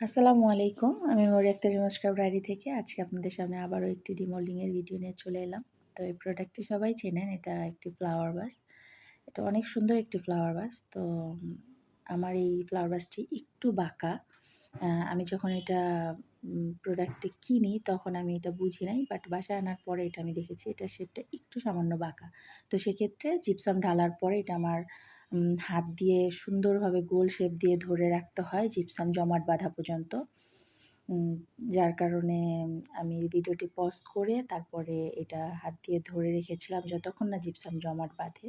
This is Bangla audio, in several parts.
আসসালামু আলাইকুম। আমি মৌরি আক্তার রিমাস্ক্রাব ডায়েরি থেকে আজকে আপনাদের সামনে আবারও একটি ডিমোল্ডিং এর ভিডিও নিয়ে চলে এলাম। তো এই প্রোডাক্টটি সবাই চেনেন। এটা একটি ফ্লাওয়ার ভাস। এটা অনেক সুন্দর একটি ফ্লাওয়ার ভাস। তো আমার এই ফ্লাওয়ার ভাসটি একটু বাঁকা। আমি যখন এটা প্রোডাক্টটি কিনি তখন আমি এটা বুঝি নাই। বাট বাসায় আনার পরে এটা আমি দেখেছি এটার শেপটা একটু সামান্য বাঁকা। তো সেক্ষেত্রে জিপসাম ঢালার পরে এটা আমার হাত দিয়ে সুন্দরভাবে গোল শেপ দিয়ে ধরে রাখতে হয় জিপসাম জমাট বাঁধা পর্যন্ত। যার কারণে আমি ভিডিওটি পজ করে তারপরে এটা হাত দিয়ে ধরে রেখেছিলাম যতক্ষণ না জিপসাম জমাট বাঁধে।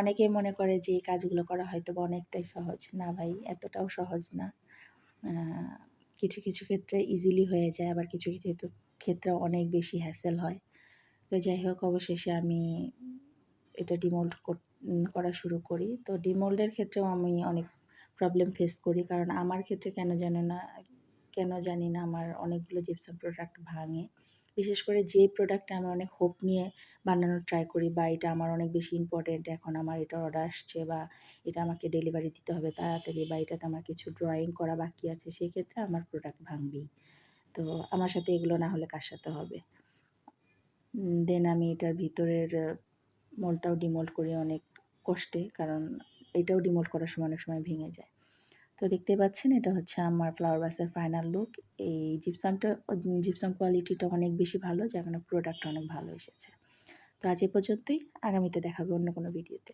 অনেকেই মনে করে যে এই কাজগুলো করা হয়তোবা অনেকটাই সহজ। না ভাই, এতটাও সহজ না। আ কিছু, কিছু ক্ষেত্রে ইজিলি হয়ে যায়, আবার কিছু, কিছু ক্ষেত্রে অনেক বেশি হ্যাসেল হয়। তো যাই হোক, অবশেষে আমি এটা ডিমোল্ড করা শুরু করি। তো ডিমোল্ডের ক্ষেত্রেও আমি অনেক প্রবলেম ফেস করি। কারণ আমার ক্ষেত্রে কেন জানি না আমার অনেকগুলো জিপসাম প্রোডাক্ট ভাঙে। বিশেষ করে যে প্রোডাক্টটা আমি অনেক হোপ নিয়ে বানানোর ট্রাই করি বা এটা আমার অনেক বেশি ইম্পোর্টেন্ট, এখন আমার এটার অর্ডার আসছে বা এটা আমাকে ডেলিভারি দিতে হবে তাড়াতাড়ি বা এটাতে আমার কিছু ড্রয়িং করা বাকি আছে, সেক্ষেত্রে আমার প্রোডাক্ট ভাঙবেই। তো আমার সাথে এগুলো না হলে কার সাথে হবে? দেন আমি এটার ভিতরের মোল্ডটাও ডিমোল্ড করি অনেক কষ্টে, কারণ এটাও ডিমোল্ড করার সময় অনেক সময় ভেঙে যায়। তো দেখতেই পাচ্ছেন এটা হচ্ছে আমার ফ্লাওয়ার ভাসের ফাইনাল লুক। এই জিপসাম কোয়ালিটিটা অনেক বেশি ভালো, যার কারণে প্রোডাক্ট অনেক ভালো এসেছে। তো আজ এ পর্যন্তই। আগামীতে দেখা হবে অন্য কোনো ভিডিওতে।